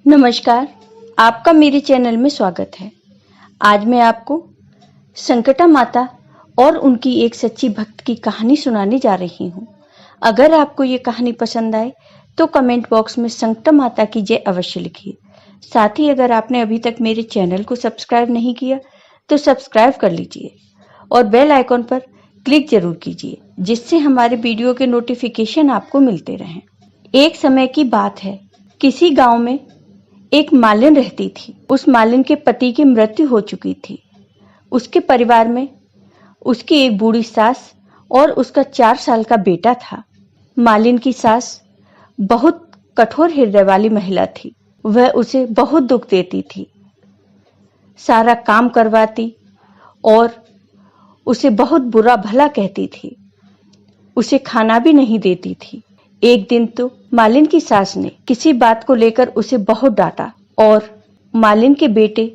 नमस्कार, आपका मेरे चैनल में स्वागत है। आज मैं आपको संकटा माता और उनकी एक सच्ची भक्त की कहानी सुनाने जा रही हूँ। अगर आपको ये कहानी पसंद आए तो कमेंट बॉक्स में संकटा माता की जय अवश्य लिखिए। साथ ही अगर आपने अभी तक मेरे चैनल को सब्सक्राइब नहीं किया तो सब्सक्राइब कर लीजिए और बेल आइकॉन पर क्लिक जरूर कीजिए, जिससे हमारे वीडियो के नोटिफिकेशन आपको मिलते रहें। एक समय की बात है, किसी गांव में एक मालिन रहती थी। उस मालिन के पति की मृत्यु हो चुकी थी। उसके परिवार में उसकी एक बूढ़ी सास और उसका 4 साल का बेटा था। मालिन की सास बहुत कठोर हृदय वाली महिला थी। वह उसे बहुत दुख देती थी, सारा काम करवाती और उसे बहुत बुरा भला कहती थी। उसे खाना भी नहीं देती थी। एक दिन तो मालिन की सास ने किसी बात को लेकर उसे बहुत डांटा और मालिन के बेटे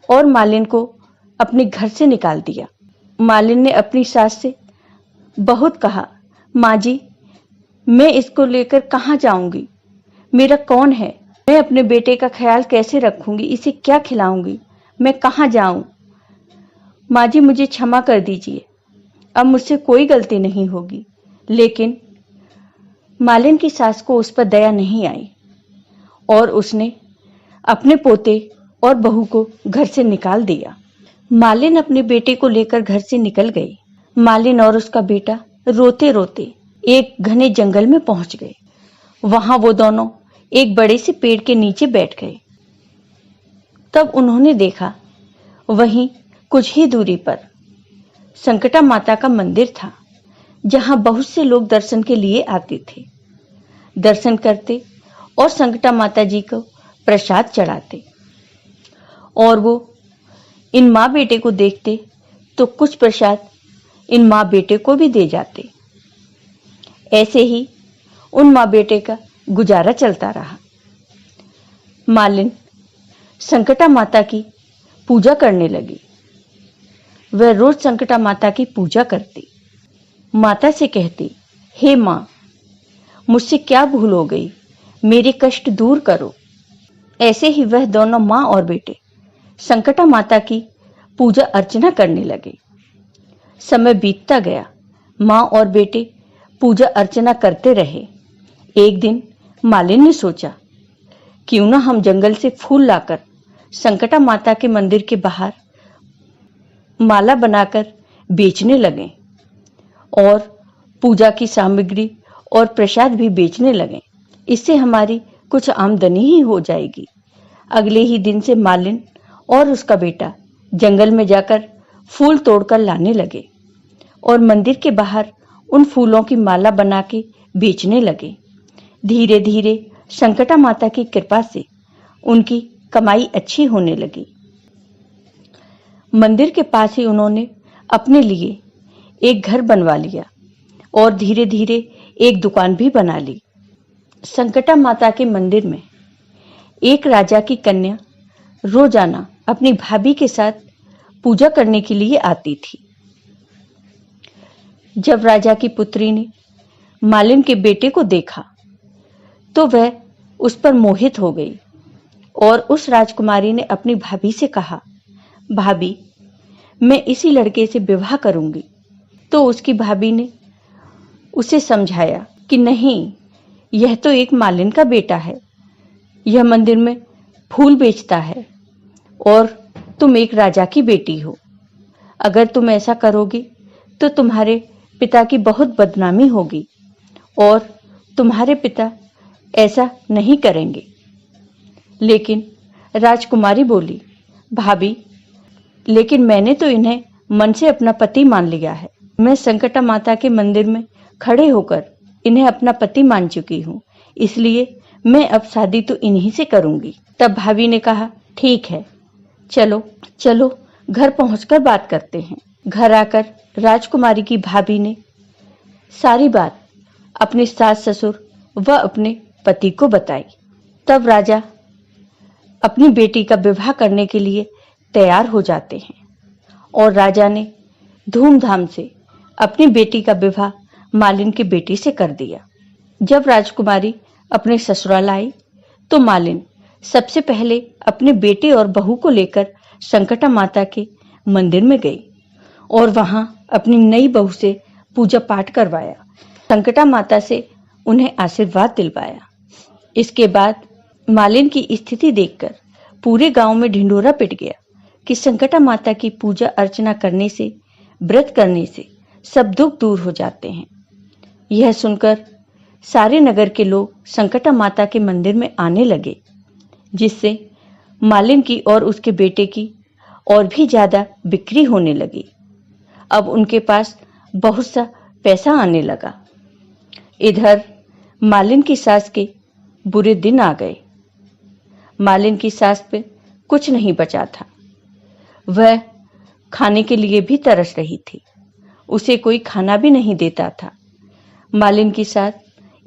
और मालिन को अपने घर से निकाल दिया। मालिन ने अपनी सास से बहुत कहा, माँ जी, मैं इसको लेकर कहाँ जाऊंगी? मेरा कौन है? मैं अपने बेटे का ख्याल कैसे रखूंगी? इसे क्या खिलाऊंगी? मैं कहाँ जाऊं? माँ जी, मुझे क्षमा कर दीजिए, अब मुझसे कोई गलती नहीं होगी। लेकिन मालिन की सास को उस पर दया नहीं आई और उसने अपने पोते और बहू को घर से निकाल दिया। मालिन अपने बेटे को लेकर घर से निकल गई। मालिन और उसका बेटा रोते रोते एक घने जंगल में पहुंच गए। वहां वो दोनों एक बड़े से पेड़ के नीचे बैठ गए। तब उन्होंने देखा, वहीं कुछ ही दूरी पर संकटा माता का मंदिर था, जहां बहुत से लोग दर्शन के लिए आते थे। दर्शन करते और संकटा माता जी को प्रसाद चढ़ाते और वो इन माँ बेटे को देखते तो कुछ प्रसाद इन माँ बेटे को भी दे जाते। ऐसे ही उन माँ बेटे का गुजारा चलता रहा। मालिन संकटा माता की पूजा करने लगी। वह रोज संकटा माता की पूजा करती। माता से कहती, हे माँ, मुझसे क्या भूल हो गई? मेरे कष्ट दूर करो। ऐसे ही वह दोनों माँ और बेटे संकटा माता की पूजा अर्चना करने लगे। समय बीतता गया। माँ और बेटे पूजा अर्चना करते रहे। एक दिन मालिन ने सोचा, क्यों ना हम जंगल से फूल लाकर संकटा माता के मंदिर के बाहर माला बनाकर बेचने लगें और पूजा की सामग्री और प्रसाद भी बेचने लगें। इससे हमारी कुछ आमदनी ही हो जाएगी। अगले ही दिन से मालिन और उसका बेटा जंगल में जाकर फूल तोड़कर लाने लगे और मंदिर के बाहर उन फूलों की माला बना के बेचने लगे। धीरे धीरे संकटा माता की कृपा से उनकी कमाई अच्छी होने लगी। मंदिर के पास ही उन्होंने अपने लिए एक घर बनवा लिया और धीरे धीरे एक दुकान भी बना ली। संकटा माता के मंदिर में एक राजा की कन्या रोजाना अपनी भाभी के साथ पूजा करने के लिए आती थी। जब राजा की पुत्री ने मालिन के बेटे को देखा तो वह उस पर मोहित हो गई और उस राजकुमारी ने अपनी भाभी से कहा, भाभी, मैं इसी लड़के से विवाह करूंगी। तो उसकी भाभी ने उसे समझाया कि नहीं, यह तो एक मालिन का बेटा है। यह मंदिर में फूल बेचता है और तुम एक राजा की बेटी हो। अगर तुम ऐसा करोगी तो तुम्हारे पिता की बहुत बदनामी होगी और तुम्हारे पिता ऐसा नहीं करेंगे। लेकिन राजकुमारी बोली, भाभी, लेकिन मैंने तो इन्हें मन से अपना पति मान लिया है। मैं संकटा माता के मंदिर में खड़े होकर इन्हें अपना पति मान चुकी हूँ, इसलिए मैं अब शादी तो इन्हीं से करूंगी। तब भाभी ने कहा, ठीक है, चलो चलो घर पहुंचकर बात करते हैं। घर आकर राजकुमारी की भाभी ने सारी बात अपने सास ससुर व अपने पति को बताई। तब राजा अपनी बेटी का विवाह करने के लिए तैयार हो जाते हैं और राजा ने धूमधाम से अपनी बेटी का विवाह मालिन के बेटे से कर दिया। जब राजकुमारी अपने ससुराल आई तो मालिन सबसे पहले अपने बेटे और बहू को लेकर संकटा माता के मंदिर में गई और वहां अपनी नई बहू से पूजा पाठ करवाया। संकटा माता से उन्हें आशीर्वाद दिलवाया। इसके बाद मालिन की स्थिति देखकर पूरे गांव में ढिंढोरा पिट गया कि संकटा माता की पूजा अर्चना करने से, व्रत करने से सब दुख दूर हो जाते हैं। यह सुनकर सारे नगर के लोग संकटा माता के मंदिर में आने लगे, जिससे मालिन की और उसके बेटे की और भी ज्यादा बिक्री होने लगी। अब उनके पास बहुत सा पैसा आने लगा। इधर मालिन की सास के बुरे दिन आ गए। मालिन की सास पे कुछ नहीं बचा था। वह खाने के लिए भी तरस रही थी। उसे कोई खाना भी नहीं देता था। मालिन की सास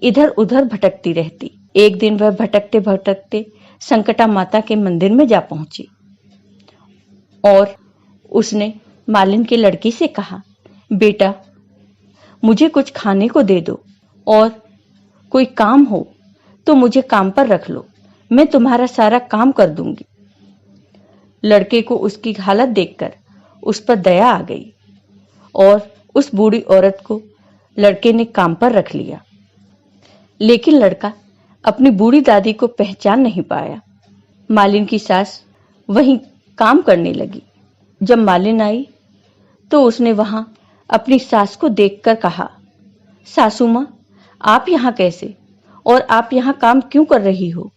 इधर उधर भटकती रहती। एक दिन वह भटकते भटकते संकटा माता के मंदिर में जा पहुंची और उसने मालिन के लड़की से कहा, बेटा, मुझे कुछ खाने को दे दो और कोई काम हो तो मुझे काम पर रख लो, मैं तुम्हारा सारा काम कर दूंगी। लड़के को उसकी हालत देखकर उस पर दया आ गई और उस बूढ़ी औरत को लड़के ने काम पर रख लिया। लेकिन लड़का अपनी बूढ़ी दादी को पहचान नहीं पाया। मालिन की सास वहीं काम करने लगी। जब मालिन आई तो उसने वहां अपनी सास को देखकर कहा, सासू मां, आप यहां कैसे और आप यहां काम क्यों कर रही हो?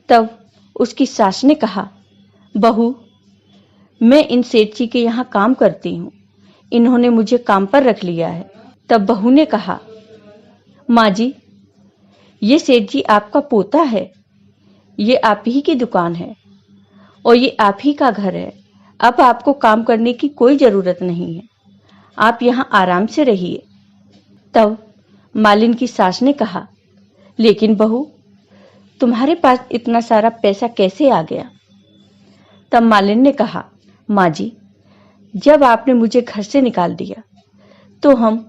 तब उसकी सास ने कहा, बहू, मैं इन सेठ जी के यहां काम करती हूं, इन्होंने मुझे काम पर रख लिया है। तब बहू ने कहा, माँ जी, ये सेठ जी आपका पोता है, ये आप ही की दुकान है और ये आप ही का घर है। अब आपको काम करने की कोई जरूरत नहीं है, आप यहां आराम से रहिए। तब मालिन की सास ने कहा, लेकिन बहू, तुम्हारे पास इतना सारा पैसा कैसे आ गया? तब मालिन ने कहा, माँ जी, जब आपने मुझे घर से निकाल दिया तो हम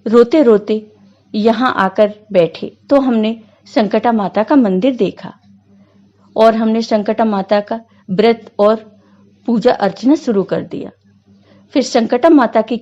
रोते रोते यहाँ आकर बैठे तो हमने संकटा माता का मंदिर देखा और हमने संकटा माता का व्रत और पूजा अर्चना शुरू कर दिया। फिर संकटा माता की